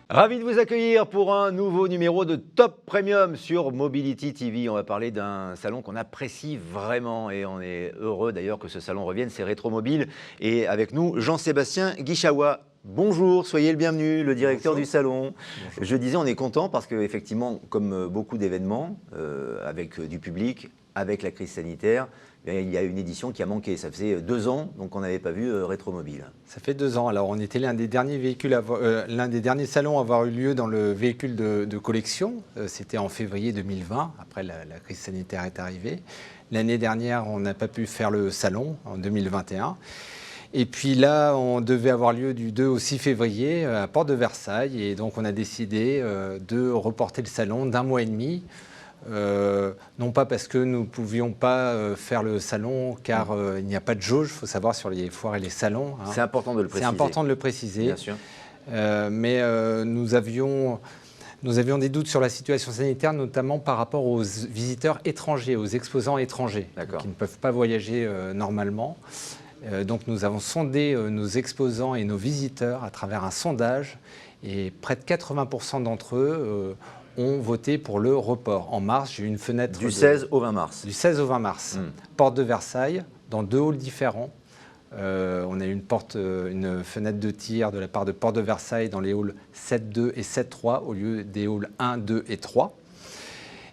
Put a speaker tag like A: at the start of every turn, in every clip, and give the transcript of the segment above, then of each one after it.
A: Ravi de vous accueillir pour un nouveau numéro de Top Premium sur Mobility TV. On va parler d'un salon qu'on apprécie vraiment et on est heureux d'ailleurs que ce salon revienne, c'est Rétromobile. Et avec nous, Jean-Sébastien Guichawa. Bonjour, soyez le bienvenu, le directeur du salon. Bonjour. Je disais, on est content parce qu'effectivement, comme beaucoup d'événements, avec du public, avec la crise sanitaire, il y a une édition qui a manqué. Ça faisait 2 ans, donc on n'avait pas vu Rétromobile.
B: Ça fait 2 ans. Alors on était l'un des derniers véhicules, l'un des derniers salons à avoir eu lieu dans le véhicule de collection. C'était en février 2020, après la crise sanitaire est arrivée. L'année dernière, on n'a pas pu faire le salon en 2021. Et puis là, on devait avoir lieu du 2 au 6 février à Porte de Versailles. Et donc on a décidé de reporter le salon d'1 mois et demi. Non pas parce que nous ne pouvions pas faire le salon, car il n'y a pas de jauge, il faut savoir, sur les foires et les salons. Hein.
A: C'est important de le préciser.
B: C'est important de le préciser.
A: Bien sûr.
B: Mais nous avions des doutes sur la situation sanitaire, notamment par rapport aux visiteurs étrangers, aux exposants étrangers, qui ne peuvent pas voyager normalement. Donc nous avons sondé nos exposants et nos visiteurs à travers un sondage, et près de 80% d'entre eux ont voté pour le report. En mars, j'ai eu une fenêtre...
A: Du 16 au 20 mars.
B: Du 16 au 20 mars. Porte de Versailles, dans 2 halls différents. On a eu une fenêtre de tir de la part de Porte de Versailles dans les halls 7-2 et 7-3 au lieu des halls 1, 2 et 3.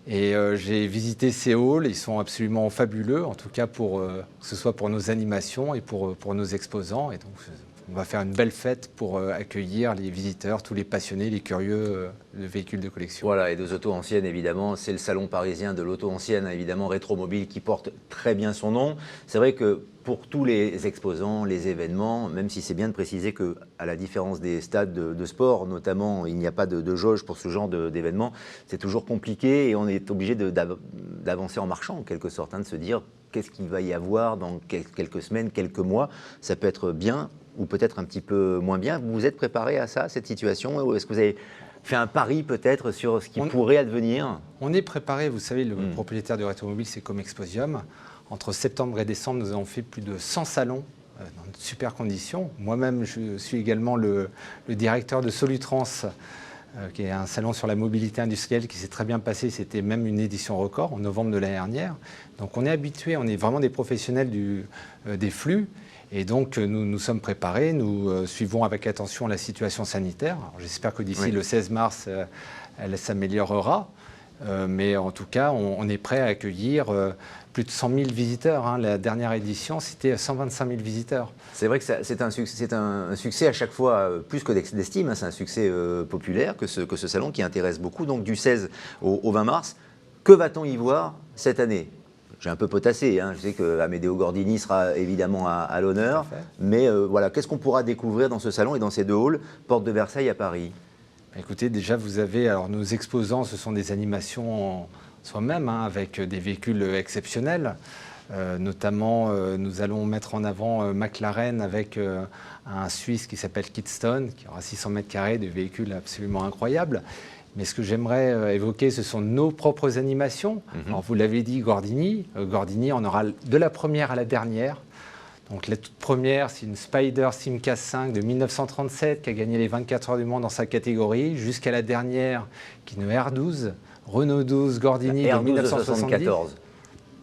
B: Et j'ai visité ces halls, ils sont absolument fabuleux, en tout cas que ce soit pour nos animations et pour nos exposants. Et donc, on va faire une belle fête pour accueillir les visiteurs, tous les passionnés, les curieux de véhicules de collection.
A: Voilà, et des autos anciennes, évidemment. C'est le salon parisien de l'auto ancienne, évidemment, Rétromobile, qui porte très bien son nom. C'est vrai que pour tous les exposants, les événements, même si c'est bien de préciser qu'à la différence des stades de sport, notamment, il n'y a pas de jauge pour ce genre d'événements, c'est toujours compliqué et on est obligé d'avancer en marchant, en quelque sorte, hein, de se dire qu'est-ce qu'il va y avoir dans quelques semaines, quelques mois. Ça peut être bien ou peut-être un petit peu moins bien. Vous vous êtes préparé à ça, cette situation? Ou est-ce que vous avez fait un pari peut-être sur ce qui pourrait advenir?
B: On est préparé, vous savez, le propriétaire de Rétromobile, c'est comme Exposium. Entre septembre et décembre, nous avons fait plus de 100 salons dans de super conditions. Moi-même, je suis également le directeur de Solutrans, qui est un salon sur la mobilité industrielle qui s'est très bien passé. C'était même une édition record en novembre de l'année dernière. Donc on est habitué, on est vraiment des professionnels des flux. Et donc nous sommes préparés, nous suivons avec attention la situation sanitaire. J'espère que d'ici le 16 mars, elle s'améliorera. Mais en tout cas, on est prêt à accueillir plus de 100 000 visiteurs. Hein. La dernière édition, c'était 125 000 visiteurs.
A: C'est vrai que c'est un succès à chaque fois, plus que d'estime. Hein. C'est un succès populaire que ce salon qui intéresse beaucoup. Donc du 16 au 20 mars, que va-t-on y voir cette année? J'ai un peu potassé, hein. Je sais qu'Amedeo Gordini sera évidemment à l'honneur. Mais voilà, qu'est-ce qu'on pourra découvrir dans ce salon et dans ces 2 halls, Porte de Versailles à Paris?
B: Écoutez, déjà vous avez, alors nos exposants, ce sont des animations en soi-même, hein, avec des véhicules exceptionnels. Notamment, nous allons mettre en avant McLaren avec un Suisse qui s'appelle Kidston, qui aura 600 mètres carrés de véhicules absolument incroyables. Mais ce que j'aimerais évoquer, ce sont nos propres animations. Alors, vous l'avez dit, Gordini. Gordini, on aura de la première à la dernière. Donc la toute première, c'est une Spider Simca 5 de 1937 qui a gagné les 24 heures du Mans dans sa catégorie, jusqu'à la dernière qui est une R12, Renault 12 Gordini de 1970.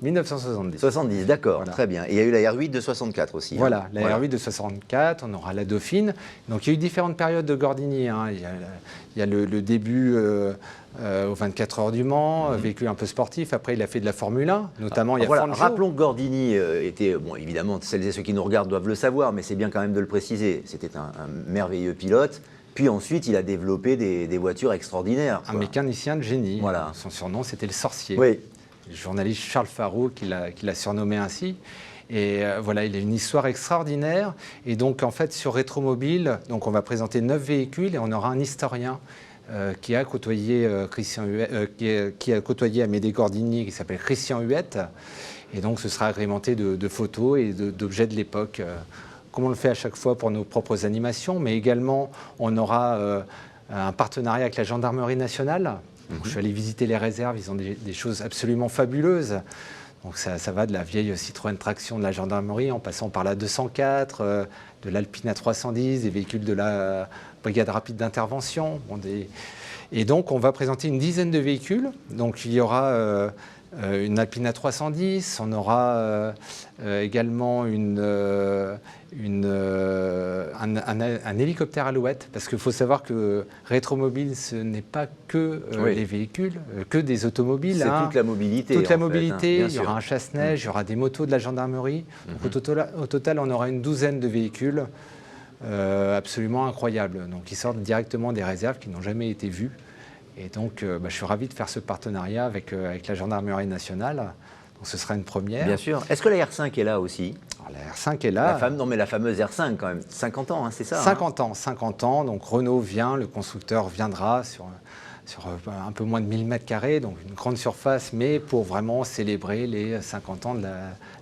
B: 1970.
A: 70, d'accord, voilà. Très bien. Et il y a eu la R8 de 64 aussi.
B: Voilà, hein. La R8 de 64, on aura la Dauphine. Donc il y a eu différentes périodes de Gordini. Hein. Il y a le début aux 24 heures du Mans, véhicule un peu sportif. Après, il a fait de la Formule 1, notamment il y a Fangio.
A: Rappelons que Gordini était, bon, évidemment, celles et ceux qui nous regardent doivent le savoir, mais c'est bien quand même de le préciser. C'était un merveilleux pilote. Puis ensuite, il a développé des voitures extraordinaires.
B: Un mécanicien de génie.
A: Voilà.
B: Son surnom, c'était le sorcier.
A: Oui.
B: Le journaliste Charles Faraud qui l'a surnommé ainsi. Et voilà, il a une histoire extraordinaire. Et donc, en fait, sur Rétromobile, donc on va présenter 9 véhicules et on aura un historien qui a côtoyé qui a côtoyé Amédée Gordini, qui s'appelle Christian Huette. Et donc, ce sera agrémenté de photos et d'objets de l'époque, comme on le fait à chaque fois pour nos propres animations. Mais également, on aura un partenariat avec la Gendarmerie nationale. Donc, je suis allé visiter les réserves, ils ont des choses absolument fabuleuses. Donc ça va de la vieille Citroën Traction de la gendarmerie en passant par la 204, de l'Alpina 310, des véhicules de la brigade rapide d'intervention. Et donc on va présenter une dizaine de véhicules. Donc il y aura une Alpina 310, on aura également un hélicoptère Alouette, parce qu'il faut savoir que Rétromobile, ce n'est pas que les véhicules, que des automobiles.
A: C'est toute la mobilité.
B: Toute la mobilité,
A: bien
B: il y
A: sûr.
B: aura un chasse-neige, il y aura des motos de la gendarmerie. Donc au total, on aura une douzaine de véhicules absolument incroyables, donc qui sortent directement des réserves, qui n'ont jamais été vus. Et donc, je suis ravi de faire ce partenariat avec la Gendarmerie nationale. Donc, ce sera une première.
A: Bien sûr. Est-ce que la R5 est là aussi?
B: Alors, la R5 est là.
A: Non, mais la fameuse R5 quand même. 50 ans, hein, c'est ça?
B: 50 ans. Donc, Renault vient, le constructeur viendra sur un peu moins de 1000 m², donc une grande surface, mais pour vraiment célébrer les 50 ans de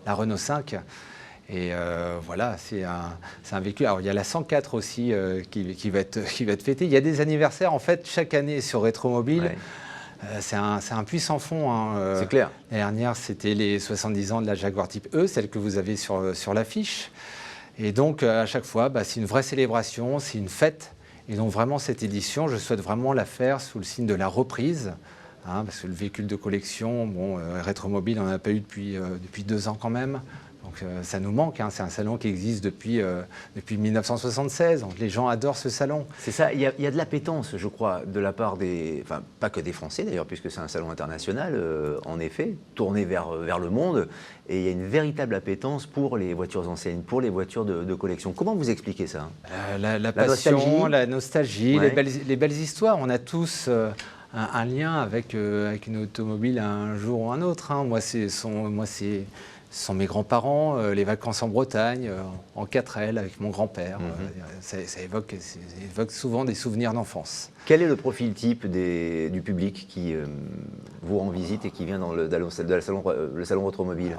B: la Renault 5. Et voilà, c'est un véhicule. Alors, il y a la 104 aussi qui va être fêtée. Il y a des anniversaires, en fait, chaque année sur Rétromobile.
A: Ouais.
B: C'est un puits sans fond. Hein.
A: C'est clair.
B: L'année dernière, c'était les 70 ans de la Jaguar Type E, celle que vous avez sur l'affiche. Et donc, à chaque fois, c'est une vraie célébration, c'est une fête. Et donc, vraiment, cette édition, je souhaite vraiment la faire sous le signe de la reprise. Hein, parce que le véhicule de collection, Rétromobile, on n'en a pas eu depuis 2 ans quand même. Donc ça nous manque, hein. C'est un salon qui existe depuis 1976, donc les gens adorent ce salon.
A: C'est ça, il y a de l'appétence, je crois, de la part enfin pas que des Français d'ailleurs, puisque c'est un salon international, en effet, tourné vers le monde, et il y a une véritable appétence pour les voitures anciennes, pour les voitures de collection. Comment vous expliquez ça?
B: La passion, la nostalgie,
A: ouais.
B: les belles histoires, on a tous un lien avec une automobile un jour ou un autre. Hein. Moi, ce sont mes grands-parents, les vacances en Bretagne, en 4L avec mon grand-père. Ça évoque souvent des souvenirs d'enfance.
A: Quel est le profil type du public qui vous rend visite et qui vient dans le salon Rétromobile?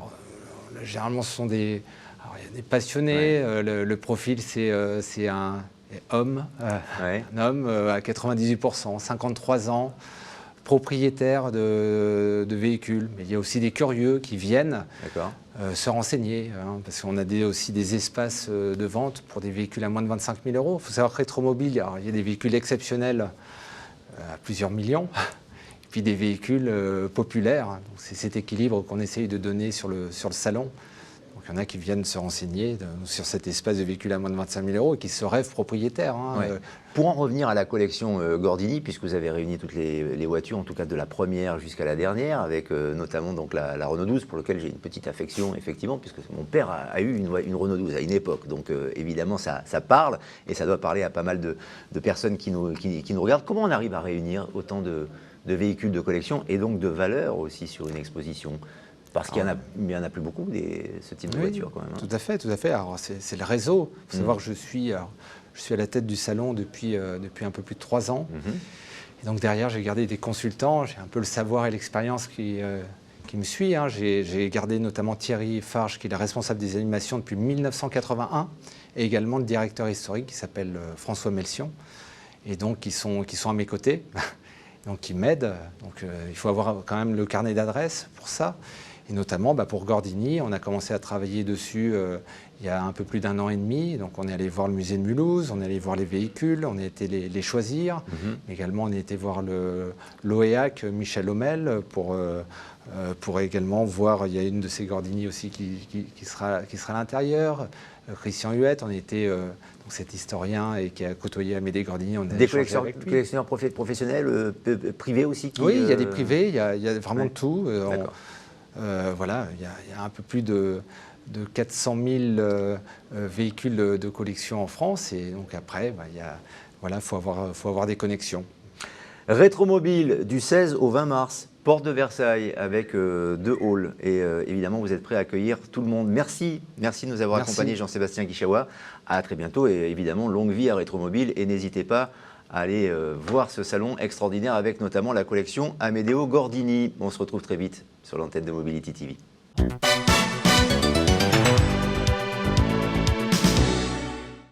B: Généralement, ce sont il y a des passionnés. Ouais. Le profil, c'est un homme, un homme à 98%, 53 ans. Propriétaires de véhicules, mais il y a aussi des curieux qui viennent se renseigner, hein, parce qu'on a aussi des espaces de vente pour des véhicules à moins de 25 000 €. Il faut savoir que Rétromobile, il y a des véhicules exceptionnels à plusieurs millions, et puis des véhicules populaires. Hein. C'est cet équilibre qu'on essaye de donner sur le salon. Donc, il y en a qui viennent se renseigner sur cet espace de véhicules à moins de 25 000 € et qui se rêvent propriétaires. Hein.
A: Ouais. Pour en revenir à la collection Gordini, puisque vous avez réuni toutes les voitures, en tout cas de la première jusqu'à la dernière, avec notamment donc la Renault 12, pour laquelle j'ai une petite affection, effectivement, puisque mon père a eu une Renault 12 à une époque. Donc évidemment, ça parle, et ça doit parler à pas mal de personnes qui nous regardent. Comment on arrive à réunir autant de véhicules de collection et donc de valeur aussi sur une exposition? Parce qu'il n'y en a plus beaucoup, ce type de voiture quand même. Hein.
B: Tout à fait. Alors, c'est le réseau. Il faut savoir que je suis à la tête du salon depuis un peu plus de 3 ans. Et donc derrière, j'ai gardé des consultants. J'ai un peu le savoir et l'expérience qui me suit. Hein. J'ai gardé notamment Thierry Farge, qui est le responsable des animations depuis 1981, et également le directeur historique qui s'appelle François Melcion. Et donc, qui sont à mes côtés, donc qui m'aident. Donc il faut avoir quand même le carnet d'adresses pour ça. Et notamment pour Gordini, on a commencé à travailler dessus il y a un peu plus d'1 an et demi. Donc on est allé voir le musée de Mulhouse, on est allé voir les véhicules, on a été les choisir. Également, on a été voir l'OEAC Michel Hommel pour également voir, il y a une de ces Gordini aussi qui sera à l'intérieur. Christian Huette, on était cet historien et qui a côtoyé Amédée Gordini. On a
A: des collectionneurs professionnels, privés aussi
B: Oui, il y a des privés, il y a vraiment de tout.
A: Voilà,
B: il y a un peu plus de 400 000 véhicules de collection en France, et donc après, faut avoir des connexions.
A: Rétromobile du 16 au 20 mars, porte de Versailles, avec 2 halls, et évidemment vous êtes prêts à accueillir tout le monde. Merci de nous avoir accompagnés, Jean-Sébastien Guichawa. À très bientôt, et évidemment longue vie à Rétromobile, et n'hésitez pas à aller voir ce salon extraordinaire avec notamment la collection Amedeo Gordini. On se retrouve très vite sur l'antenne de Mobility TV.